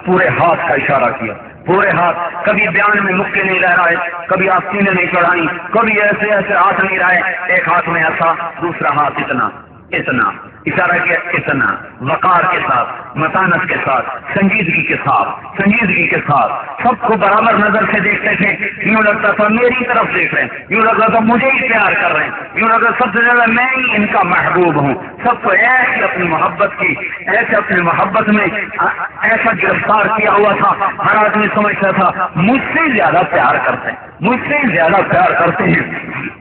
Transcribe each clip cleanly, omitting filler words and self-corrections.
پورے ہاتھ کا اشارہ کیا، پورے ہاتھ. کبھی بیان میں مکے نہیں لہ رہے، کبھی آستینیں نہیں چڑھائی، کبھی ایسے ایسے ہاتھ نہیں رہے. ایک ہاتھ میں ایسا، دوسرا ہاتھ اتنا اتنا اشارہ کیا، اتنا وقار کے ساتھ، متانت کے ساتھ، سنجیدگی کے ساتھ سب کو برابر نظر سے دیکھتے تھے. یوں لگتا تھا میری طرف دیکھ رہے ہیں، یوں لگتا تھا مجھے ہی پیار کر رہے ہیں، یوں لگتا سب سے زیادہ میں ہی ان کا محبوب ہوں. سب کو ایسے اپنی محبت کی، ایسے اپنی محبت میں ایسا گرفتار کیا ہوا تھا. ہر آدمی سمجھتا تھا مجھ سے زیادہ پیار کرتے ہیں.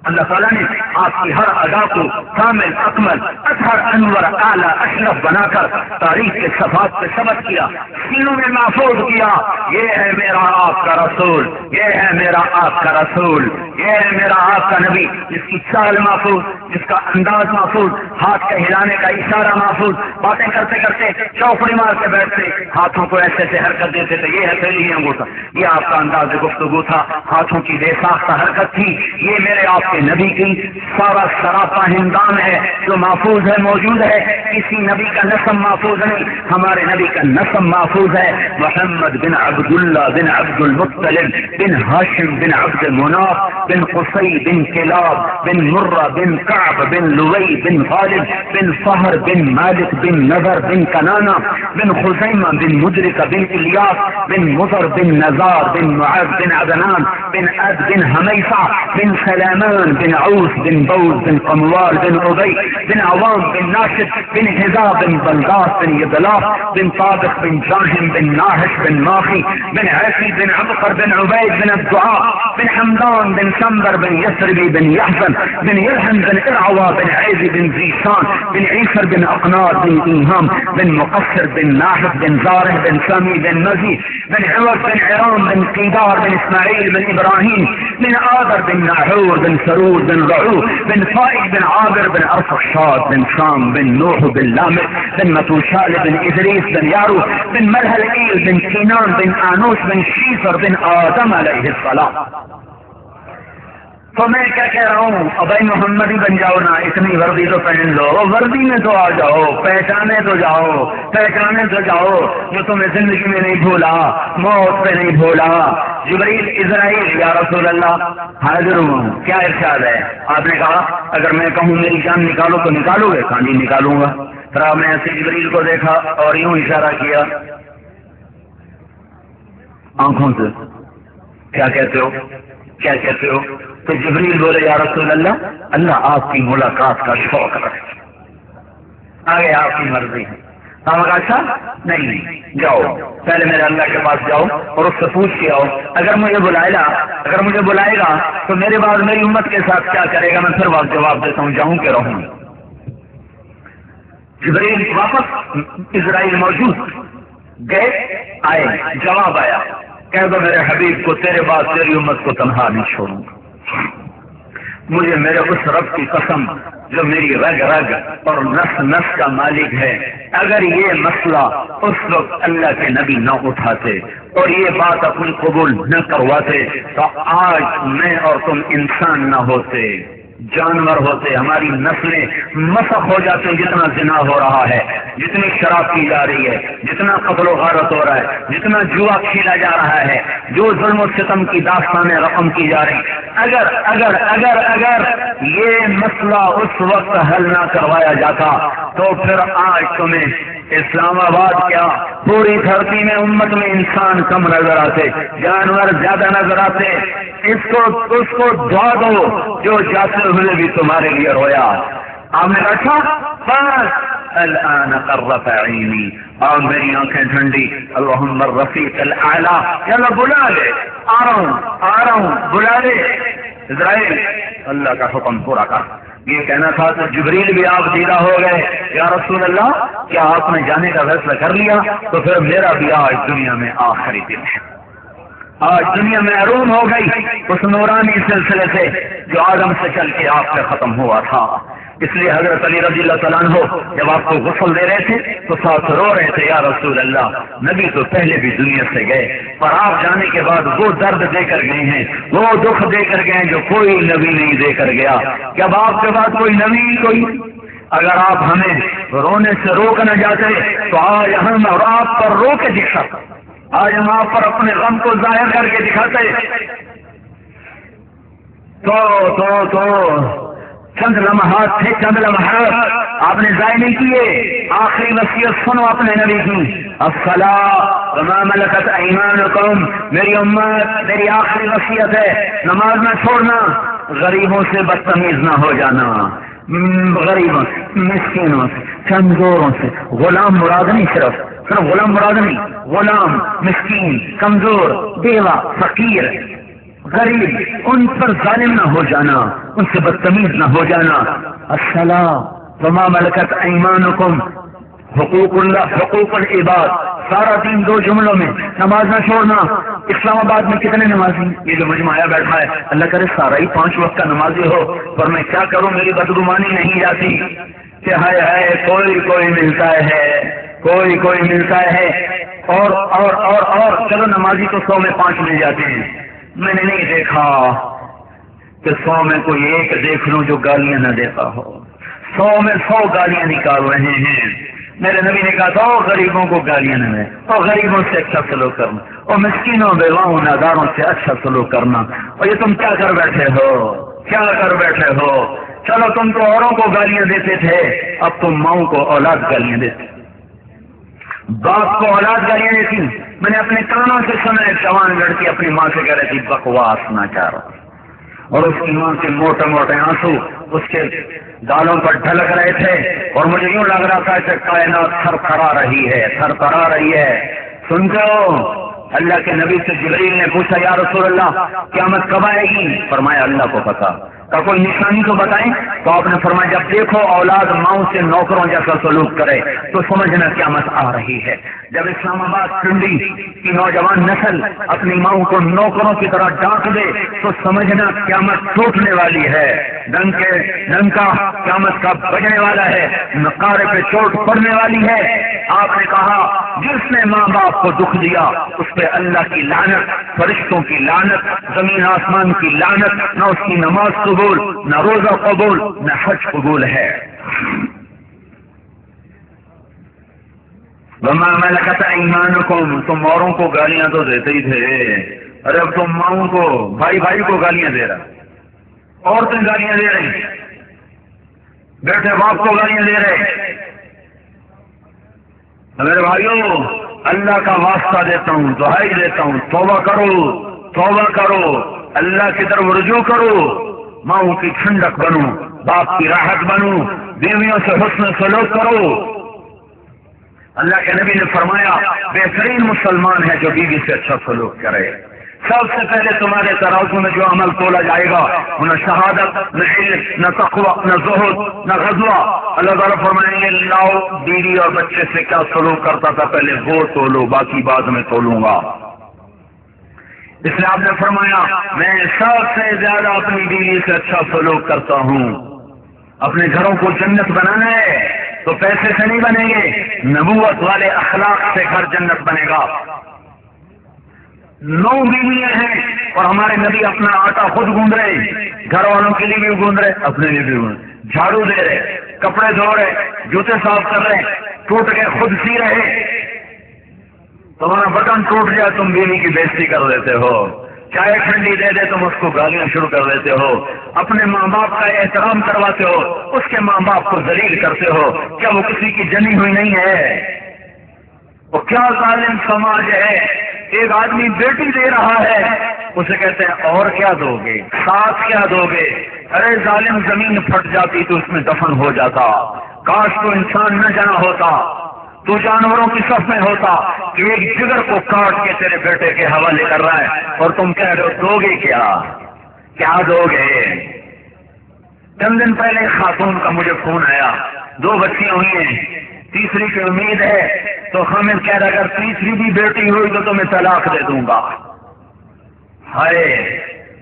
اللہ تعالیٰ نے آپ کی ہر ادا کو کامل، اکمل، اطہر، انور، اعلیٰ، اشرف بنا کر تاریخ کے صفحات پہ ثبت کیا، سینوں میں محفوظ کیا. یہ ہے میرا آپ کا رسول، یہ ہے میرا آپ کا رسول، یہ ہے میرا آپ کا نبی، جس کی چال محفوظ، جس کا انداز محفوظ، ہاتھ کے ہلانے کا اشارہ محفوظ. باتیں کرتے کرتے چوکڑی مار کے بیٹھتے، ہاتھوں کو ایسے ایسے حرکت دیتے تھے. یہ ہتھیلی انگوٹھا، یہ آپ کا انداز گفتگو تھا، ہاتھوں کی بے ساختہ حرکت تھی. یہ میرے آپ نبی کی سارا سراپا ہندام ہے جو محفوظ ہے، موجود ہے. کسی نبی کا نسب محفوظ نہیں، ہمارے نبی کا نسب محفوظ ہے. محمد بن عبداللہ بن عبد المطلب بن ہاشم بن عبد مناف بن قصی بن کلاب بن مرہ بن کعب بن لوی بن غالب بن فہر بن مالک بن نذر بن کنانہ بن خزیمہ بن مدرکہ بن الیاس بن مضر بن نزار بن معاذ بن عدنان بن عد بن حمیفہ بن سلامان بن عوس بن بوز بن قموال بن عبي بن عوام بن ناشد بن هزا بن بلداس بن يدلاف بن طابق بن جاهم بن ناهش بن ماخي بن عاصي بن عبقر بن عبيد بن الدعاء بن حمدان بن سنبر بن يسربي بن يحزن بن يلهم بن إرعوى بن عيزي بن زيشان بن عيسر بن أقنار بن إيهام بن مقصر بن ناحف بن زاره بن سامي بن مزي بن عوض بن عرام بن قيدار بن إسماعيل بن إبراهيم بن آذر بن ناحور بن سرور بن رعوف بن فائق بن عابر بن أرفخشاد بن شام بن نوح بن لامك بن متوشال بن إدريس بن يارو بن ملهلئيل بن كينان بن آنوس بن شيفر بن آدم عليه الصلاة. تو میں کیا کہہ رہا ہوں، ابھی محمد ہی بن جاؤ نا، اتنی وردی تو پہن لو، وردی میں تو آ جاؤ، پہچانے تو جاؤ جو تمہیں زندگی میں نہیں بھولا، موت پہ نہیں بھولا. جبرائیل اسرائیل، یا رسول اللہ حاضر ہوں، کیا ارشاد ہے؟ آپ نے کہا اگر میں کہوں میری جان نکالو تو نکالو گے؟ کہاں جی نکالوں گا. پھر آپ نے ایسے جبرائیل کو دیکھا اور یوں اشارہ کیا آنکھوں سے، کیا کہتے ہو؟ تو جبریل بولے یا رسول اللہ آپ کی ملاقات کا شوق رکھے، آگے آپ کی مرضی ہے. ہم کہا اچھا نہیں، جاؤ پہلے میرے اللہ کے پاس جاؤ اور اس سے پوچھ کے آؤ، اگر مجھے بلائے گا تو میرے بعد میری امت کے ساتھ کیا کرے گا، میں پھر جواب دیتا ہوں، جاؤں کہ رہوں. جبریل واپس، اسرائیل موجود، گئے آئے، جواب آیا، کہہ دو میرے حبیب کو تیرے بعد تیری امت کو تنہا نہیں چھوڑوں گا. مجھے میرے اس رب کی قسم جو میری رگ رگ اور نس نس کا مالک ہے، اگر یہ مسئلہ اس وقت اللہ کے نبی نہ اٹھاتے اور یہ بات اپنی قبول نہ کرواتے تو آج میں اور تم انسان نہ ہوتے، جانور ہوتے، ہماری نسلیں مسخ ہو جاتے. جتنا زنا ہو رہا ہے، جتنی شراب پی جا رہی ہے، جتنا قتل و غارت ہو رہا ہے، جتنا جوا کھیلا جا رہا ہے، جو ظلم و ستم کی داستانیں رقم کی جا رہی، اگر اگر اگر اگر یہ مسئلہ اس وقت حل نہ کروایا جاتا تو پھر آج تمہیں اسلام آباد کیا پوری دھرتی میں امت میں انسان کم نظر آتے، جانور زیادہ نظر آتے. اس کو دعا دو جو جاتے ہوئے بھی تمہارے لیے رویا. آپ نے کہا بس الان قرت عینی، اور میری آنکھیں ٹھنڈی. اللہم الرفیق الاعلی، یلا بلا لے، آ رہا ہوں بلا لے. اسرائیل اللہ کا حکم پورا کر. یہ کہنا تھا تو جبریل بھی آپ دیدہ ہو گئے، یا رسول اللہ کیا آپ نے جانے کا فیصلہ کر لیا؟ تو پھر میرا بھی آج دنیا میں آخری دن ہے. آج دنیا میں محروم ہو گئی اس نورانی سلسلے سے جو آدم سے چل کے آپ سے ختم ہوا تھا. اس لیے حضرت علی رضی اللہ تعالیٰ عنہ جب آپ کو غسل دے رہے تھے تو ساتھ رو رہے تھے، یا رسول اللہ نبی تو پہلے بھی دنیا سے گئے، پر آپ جانے کے بعد وہ درد دے کر گئے ہیں، وہ دکھ دے کر گئے جو کوئی نبی نہیں دے کر گیا. جب آپ کے بعد کوئی نبی کوئی اگر آپ ہمیں رونے سے روک نہ جاتے تو آج ہم اور آپ پر رو کے دکھاتے، آج ہم آپ پر اپنے غم کو ظاہر کر کے دکھاتے۔ تو چند لمحات تھے، چند لمحات آپ نے ضائع نہیں کیے۔ آخری وصیت سنو اپنے نبی کی، الصلاۃ وما ملکت ایمانکم، میری امت میری آخری وصیت ہے نماز نہ چھوڑنا، غریبوں سے بدتمیز نہ ہو جانا، غریبوں سے، مسکینوں سے، کمزوروں سے، غلام مراد نہیں، صرف غلام مراد نہیں، غلام، مسکین، کمزور، بیوہ، فقیر، غریب، ان پر ظالم نہ ہو جانا، ان سے بدتمیز نہ ہو جانا۔ الصلاۃ وما ملکت ایمانکم، حقوق اللہ، حقوق العباد، سارا دین دو جملوں میں، نماز نہ چھوڑنا۔ اسلام آباد میں کتنے نمازی، یہ جو مجمع آیا بیٹھا ہے، اللہ کرے سارا ہی 5 وقت کا نمازی ہو، پر میں کیا کروں، میری بدگمانی نہیں جاتی کہ ہائے کوئی ملتا ہے، کوئی ملتا ہے، اور چلو نمازی تو 100 میں 5 مل جاتے ہیں، میں نے نہیں دیکھا کہ 100 میں کوئی ایک دیکھ لوں جو گالیاں نہ دیتا ہو۔ 100 میں 100 گالیاں نکال رہے ہیں۔ میرے نبی نے کہا تھا غریبوں کو گالیاں نہ دیں، اور غریبوں سے اچھا سلوک کرنا، اور مسکینوں بیواؤں ناداروں سے اچھا سلوک کرنا۔ اور یہ تم کیا کر بیٹھے ہو؟ چلو تم تو اوروں کو گالیاں دیتے تھے، اب تم ماؤں کو اولاد گالیاں دیتے، باپ کو اولاد گالیاں دیتی۔ میں نے اپنے کانوں سے سنا ایک جوان لڑکی اپنی ماں سے کہہ رہی تھی بکواس نہ چاہ رہا، اور اس کی ماں کے موٹے موٹے آنسو اس کے گالوں پر ڈھلک رہے تھے، اور مجھے یوں لگ رہا تھا کہ کائنات تھر تھرا رہی ہے۔ سنتے ہو؟ اللہ کے نبی سے جبریل نے پوچھا یا رسول اللہ قیامت کب آئے گی؟ فرمایا اللہ کو پتا، کا کوئی نشانی تو بتائیں؟ تو آپ نے فرمایا جب دیکھو اولاد ماؤں سے نوکروں جیسا سلوک کرے تو سمجھنا قیامت آ رہی ہے۔ جب اسلام آباد پنڈی کی نوجوان نسل اپنی ماؤں کو نوکروں کی طرح ڈانٹ دے تو سمجھنا قیامت ٹوٹنے والی ہے، ڈنکا قیامت کا بجنے والا ہے، نقارے پہ چوٹ پڑنے والی ہے۔ آپ نے کہا جس نے ماں باپ کو دکھ دیا اس پہ اللہ کی لعنت، فرشتوں کی لعنت، زمین آسمان کی لعنت، نہ اس کی نماز قبول، نہ روزہ قبول، نہ حج قبول ہے۔ وما ملکت ایمانکم، تم اوروں کو گالیاں تو دیتے ہی تھے، ارے اب تم ماؤں کو، بھائی کو گالیاں دے رہا، عورتیں گالیاں دے رہی، بیٹے باپ کو گالیاں دے رہے۔ میرے بھائیوں اللہ کا واسطہ دیتا ہوں، دہائی دیتا ہوں، توبہ کرو، اللہ کی طرف رجوع کرو، ماؤں کی ٹھنڈک بنو، باپ کی راحت بنو، بیویوں سے حسن سلوک کرو۔ اللہ کے نبی نے فرمایا بہترین مسلمان ہے جو بیوی سے اچھا سلوک کرے۔ سب سے پہلے تمہارے ترازو میں جو عمل تولا جائے گا وہ نہ شہادت، نہ علم، نہ تقوی، نہ زہد، نہ غزوہ۔ اللہ تعالیٰ فرمائیں گے لاؤ بیوی اور بچے سے کیا سلوک کرتا تھا پہلے وہ تولو، باقی بعد میں تولوں گا۔ اس لیے آپ نے فرمایا میں سب سے زیادہ اپنی بیوی سے اچھا سلوک کرتا ہوں۔ اپنے گھروں کو جنت بنانا ہے تو پیسے سے نہیں بنے گے، نبوت والے اخلاق سے گھر جنت بنے گا۔ 9 بیویاں ہیں اور ہمارے نبی اپنا آٹا خود گوندھ رہے، گھر والوں کے لیے بھی گوندھ رہے، اپنے لیے بھی گوندھ رہے، جھاڑو دے رہے، کپڑے دھو رہے، جوتے صاف کر رہے، ٹوٹ کے خود سی رہے۔ تمہارا بٹن ٹوٹ جائے تم بیوی کی بےزتی کر دیتے ہو، چائے ٹھنڈی دے دے تم اس کو گالیاں شروع کر دیتے ہو، اپنے ماں باپ کا احترام کرواتے ہو، اس کے ماں باپ کو ذلیل کرتے ہو۔ کیا وہ کسی کی جنی ہوئی نہیں ہے؟ وہ کیا ظالم سماج ہے، ایک آدمی بیٹی دے رہا ہے اسے کہتے ہیں اور کیا دو گے، ساتھ کیا دو گے؟ ارے ظالم زمین پھٹ جاتی تو اس میں دفن ہو جاتا، کاش تو انسان نہ جنا ہوتا، تو جانوروں کی صف میں ہوتا کہ ایک جگر کو کاٹ کے تیرے بیٹے کے حوالے کر رہا ہے اور تم کہہ رہے ہو دو گے کیا دو گے؟ چند دن پہلے خاتون کا مجھے فون آیا، 2 بچیاں ہوئی ہیں، تیسری کی امید ہے، تو حامد کہہ رہا اگر تیسری بھی بیٹی ہوئی تو تمہیں طلاق دے دوں گا۔ ہائے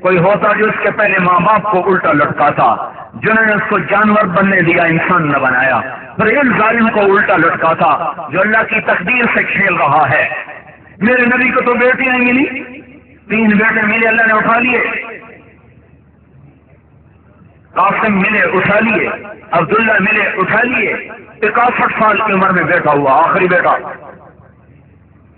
کوئی ہوتا جو اس کے پہلے ماں باپ کو الٹا لٹکاتا، جنہوں نے اس کو جانور بننے دیا انسان نہ بنایا، پر ان ظالم کو الٹا لٹکاتا جو اللہ کی تقدیر سے کھیل رہا ہے۔ میرے نبی کو تو بیٹیاں ہی ملی، 3 بیٹے ملے اللہ نے اٹھا لیے۔ قاسم ملے اٹھا لیے، عبداللہ ملے اٹھا لیے، 61 سال کی عمر میں بیٹا ہوا، آخری بیٹا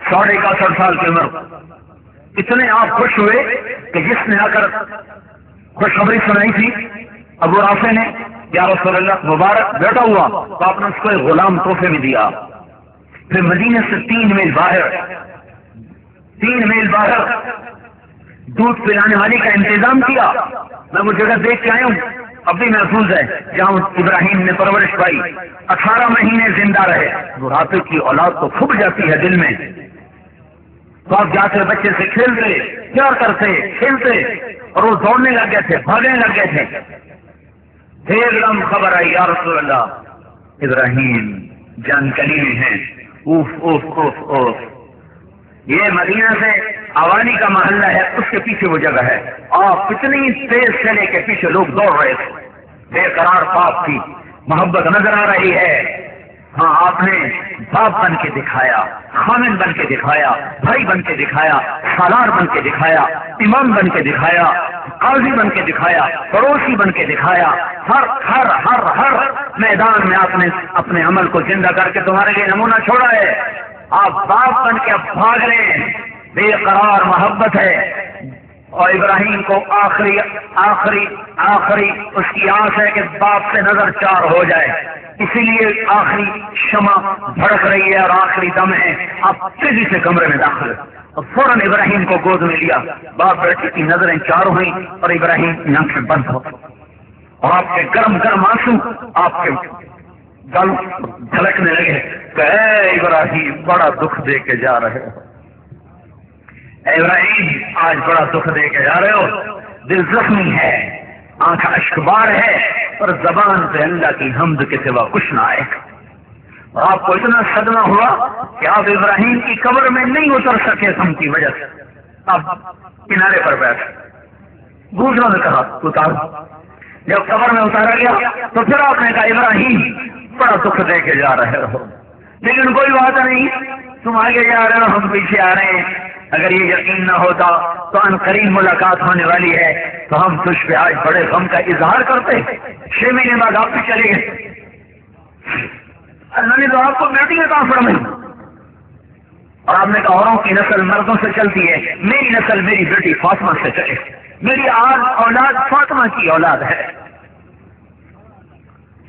61.5 سال کی عمر۔ اتنے آپ خوش ہوئے کہ جس نے آ کر خوشخبری سنائی تھی ابو رافع نے، یا رسول اللہ مبارک بیٹا ہوا، تو آپ نے اس کو ایک غلام تحفے میں دیا۔ پھر مدینے سے 3 میل باہر دودھ پلانے والی کا انتظام کیا۔ میں وہ جگہ دیکھ کے آیا ہوں، اب بھی محفوظ ہے، جہاں ابراہیم نے پرورش پائی، 18 مہینے زندہ رہے۔ بڑھاپے کی اولاد تو کھب جاتی ہے دل میں، تو آپ جا کر بچے سے کھیلتے، پیار کرتے، کھیلتے، اور وہ دوڑنے لگ گئے تھے، بھاگنے لگ گئے تھے۔ ایک دم خبر آئی، یا رسول اللہ ابراہیم جان کلی میں ہیں۔ اوف اوف اوف اوف، یہ مدینہ سے اوانی کا محلہ ہے، اس کے پیچھے وہ جگہ ہے، اور کتنی تیز چلے کے پیچھے لوگ دوڑ رہے تھے، بے قرار باپ کی محبت نظر آ رہی ہے۔ ہاں، آپ نے باپ بن کے دکھایا، خامن بن کے دکھایا، بھائی بن کے دکھایا، سالار بن کے دکھایا، امام بن کے دکھایا، قاضی بن کے دکھایا، پڑوسی بن کے دکھایا۔ ہر ہر ہر ہر میدان میں آپ نے اپنے عمل کو زندہ کر کے تمہارے لیے نمونہ چھوڑا ہے۔ آپ باپ بن کے اب بھاگ رہے ہیں، بے قرار محبت ہے۔ اور ابراہیم کو آخری آخری آخری اس کی آس ہے کہ باپ سے نظر چار ہو جائے، اسی لیے آخری شمع بھڑک رہی ہے اور آخری دم ہے۔ آپ تیزی سے کمرے میں داخل، اور فوراً ابراہیم کو گود میں لیا۔ باپ بیٹے کی نظریں چار ہوئیں اور ابراہیم کی آنکھیں بند ہو، اور آپ کے گرم گرم آنسو آپ کے گل دھڑکنے لگے کہ اے ابراہیم بڑا دکھ دے کے جا رہے ہو، اے ابراہیم آج بڑا دکھ دے کے جا رہے ہو، دل زخمی ہے، آنکھ اشکبار ہے، اور زبان پہ اللہ کی حمد کے سوا کچھ نہ آئے۔ اور آپ کو اتنا صدمہ ہوا کہ آپ ابراہیم کی قبر میں نہیں اتر سکے غم کی وجہ سے، آپ کنارے پر بیٹھ دوسروں نے کہا اتار۔ جب قبر میں اتارا گیا تو پھر آپ نے کہا ابراہیم بڑا دکھ دے کے جا رہے ہو، لیکن کوئی بات نہیں، تم آگے جا رہے ہو، ہم پیچھے آ رہے ہیں۔ اگر یہ یقین نہ ہوتا تو ان قریب ملاقات ہونے والی ہے تو ہم تجھ پہ آج بڑے غم کا اظہار کرتے۔ 6 مہینے بعد آپ بھی چلے گئے، اللہ نے تو آپ کو بیٹی عطا فرمائی، اور آپ نے کہا اوروں کی نسل مردوں سے چلتی ہے، میری نسل میری بیٹی فاطمہ سے چلے، میری آج اولاد فاطمہ کی اولاد ہے۔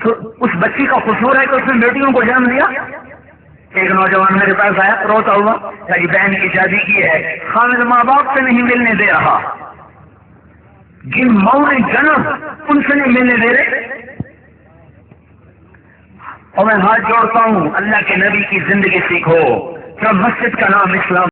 تو اس بچی کا قصور ہے کہ اس نے بیٹیوں کو جنم دیا۔ ایک نوجوان میرے پاس آیا روتا ہوا، میری بہن کی شادی کی ہے، خامد ماں باپ سے نہیں ملنے دے رہا، جن ماؤں نے جنم ان سے نہیں ملنے دے رہے۔ اور میں ہاتھ جوڑتا ہوں، اللہ کے نبی کی زندگی سیکھو، کیا مسجد کا نام اسلام